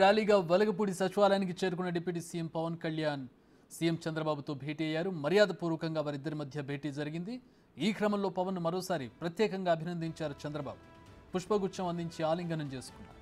ర్యాలీగా వెలగపూడి సచివాలయానికి చేరుకున్న deputy CM Pawan Kalyan CM చంద్రబాబుతో భేటీ అయ్యారు. మర్యాదపూర్వకంగా వారిద్దరి మధ్య భేటీ జరిగింది. ఈ క్రమంలో పవన్ మరోసారి ప్రత్యేకంగా అభినందించారు చంద్రబాబు. పుష్పగుచ్చం అందించి ఆలింగనం చేసుకున్నారు.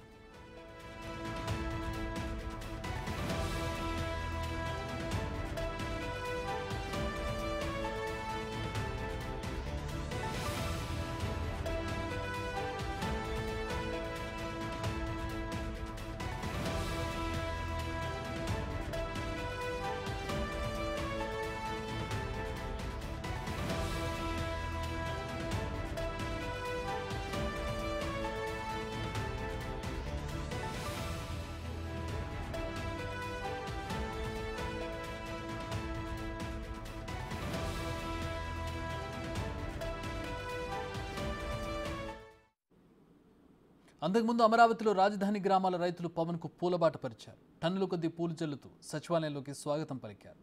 అంతకుముందు అమరావతిలో రాజధాని గ్రామాల రైతులు పవన్కు పూలబాట పరిచారు. టన్నుల కొద్దీ పూలు జల్లుతూ సచివాలయంలోకి స్వాగతం పలికారు.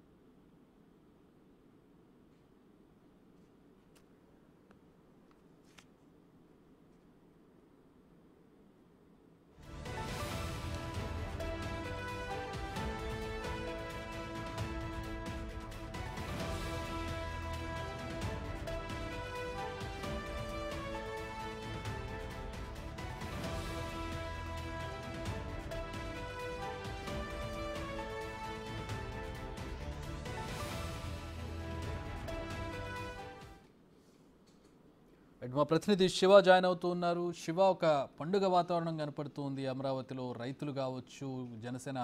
మా ప్రతినిధి శివ జాయిన్ అవుతూ ఉన్నారు. శివ, ఒక పండుగ వాతావరణం కనపడుతుంది అమరావతిలో. రైతులు కావచ్చు, జనసేన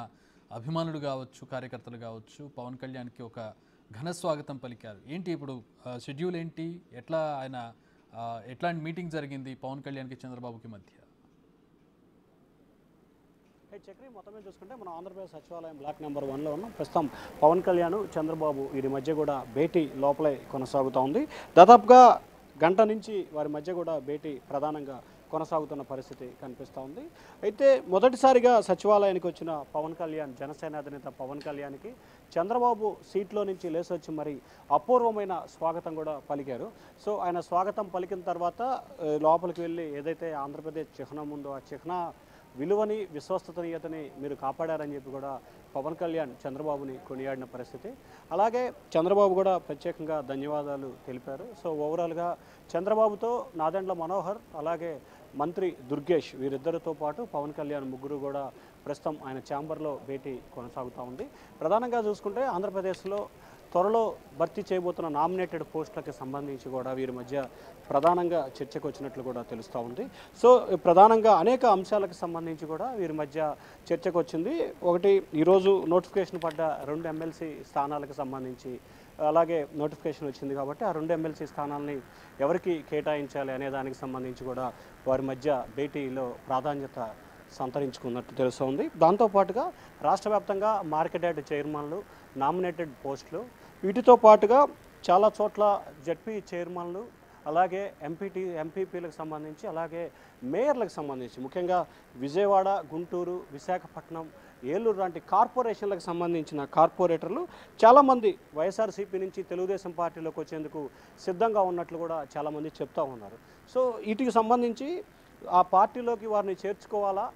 అభిమానులు కావచ్చు, కార్యకర్తలు కావచ్చు, పవన్ కళ్యాణ్కి ఒక ఘన స్వాగతం పలికారు. ఏంటి ఇప్పుడు షెడ్యూల్ ఏంటి? ఎట్లాంటి మీటింగ్ జరిగింది పవన్ కళ్యాణ్కి చంద్రబాబుకి మధ్య? చక్రి మొత్తం మీద చూసుకుంటే మనం ఆంధ్రప్రదేశ్ సచివాలయం బ్లాక్ నెంబర్ 1లో ఉన్నాం. ప్రస్తుతం పవన్ కళ్యాణ్ చంద్రబాబు వీరి మధ్య కూడా భేటీ లోపలే కొనసాగుతూ ఉంది. దాదాపుగా గంట నుంచి వారి మధ్య కూడా భేటీ ప్రధానంగా కొనసాగుతున్న పరిస్థితి కనిపిస్తూ ఉంది. అయితే మొదటిసారిగా సచివాలయానికి వచ్చిన పవన్ కళ్యాణ్, జనసేన అధినేత పవన్ కళ్యాణ్కి చంద్రబాబు సీట్లో నుంచి లేసొచ్చి మరి అపూర్వమైన స్వాగతం కూడా పలికారు. సో ఆయన స్వాగతం పలికిన తర్వాత లోపలికి వెళ్ళి ఏదైతే ఆంధ్రప్రదేశ్ చిహ్నం ఉందో ఆ చిహ్న విలువని, విశ్వసనీయతని మీరు కాపాడారని చెప్పి కూడా పవన్ కళ్యాణ్ చంద్రబాబుని కొనియాడిన పరిస్థితి. అలాగే చంద్రబాబు కూడా ప్రత్యేకంగా ధన్యవాదాలు తెలిపారు. సో ఓవరాల్గా చంద్రబాబుతో నాదెండ్ల మనోహర్, అలాగే మంత్రి దుర్గేష్ వీరిద్దరితో పాటు పవన్ కళ్యాణ్ ముగ్గురు కూడా ప్రస్తుతం ఆయన ఛాంబర్లో భేటీ కొనసాగుతూ ఉంది. ప్రధానంగా చూసుకుంటే ఆంధ్రప్రదేశ్లో త్వరలో భర్తీ చేయబోతున్న నామినేటెడ్ పోస్టులకు సంబంధించి కూడా వీరి మధ్య ప్రధానంగా చర్చకు వచ్చినట్లు కూడా తెలుస్తూ ఉంది. సో ప్రధానంగా అనేక అంశాలకు సంబంధించి కూడా వీరి మధ్య చర్చకు వచ్చింది. ఒకటి, ఈరోజు నోటిఫికేషన్ పడ్డ 2 ఎమ్మెల్సీ స్థానాలకు సంబంధించి అలాగే నోటిఫికేషన్ వచ్చింది కాబట్టి ఆ 2 ఎమ్మెల్సీ స్థానాలని ఎవరికి కేటాయించాలి అనే దానికి సంబంధించి కూడా వారి మధ్య భేటీలో ప్రాధాన్యత సంతరించుకున్నట్టు తెలుస్తోంది. దాంతోపాటుగా రాష్ట్ర వ్యాప్తంగా మార్కెట్ యార్డ్ చైర్మన్లు, నామినేటెడ్ పోస్టులు, వీటితో పాటుగా చాలా చోట్ల జడ్పీ చైర్మన్లు, అలాగే ఎంపీపీలకు సంబంధించి, అలాగే మేయర్లకు సంబంధించి, ముఖ్యంగా విజయవాడ, గుంటూరు, విశాఖపట్నం, ఏలూరు లాంటి కార్పొరేషన్లకు సంబంధించిన కార్పొరేటర్లు చాలామంది వైఎస్ఆర్సీపీ నుంచి తెలుగుదేశం పార్టీలోకి వచ్చేందుకు సిద్ధంగా ఉన్నట్లు కూడా చాలామంది చెప్తూ ఉన్నారు. సో వీటికి సంబంధించి ఆ పార్టీలోకి వారిని చేర్చుకోవాలా,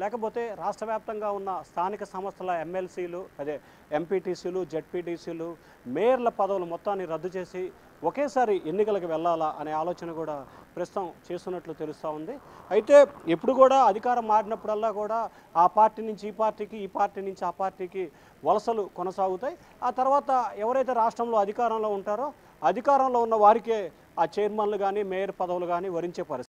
లేకపోతే రాష్ట్ర వ్యాప్తంగా ఉన్న స్థానిక సంస్థల ఎమ్మెల్సీలు, అదే ఎంపీటీసీలు, జడ్పీటీసీలు, మేయర్ల పదవులు మొత్తాన్ని రద్దు చేసి ఒకేసారి ఎన్నికలకు వెళ్ళాలా అనే ఆలోచన కూడా ప్రస్తుతం చేస్తున్నట్లు తెలుస్తూ ఉంది. అయితే ఎప్పుడు కూడా అధికారం మారినప్పుడల్లా కూడా ఆ పార్టీ నుంచి ఈ పార్టీకి, ఈ పార్టీ నుంచి ఆ పార్టీకి వలసలు కొనసాగుతాయి. ఆ తర్వాత ఎవరైతే రాష్ట్రంలో అధికారంలో ఉంటారో అధికారంలో ఉన్న వారికే ఆ చైర్మన్లు కానీ, మేయర్ పదవులు కానీ వరించే పరిస్థితి.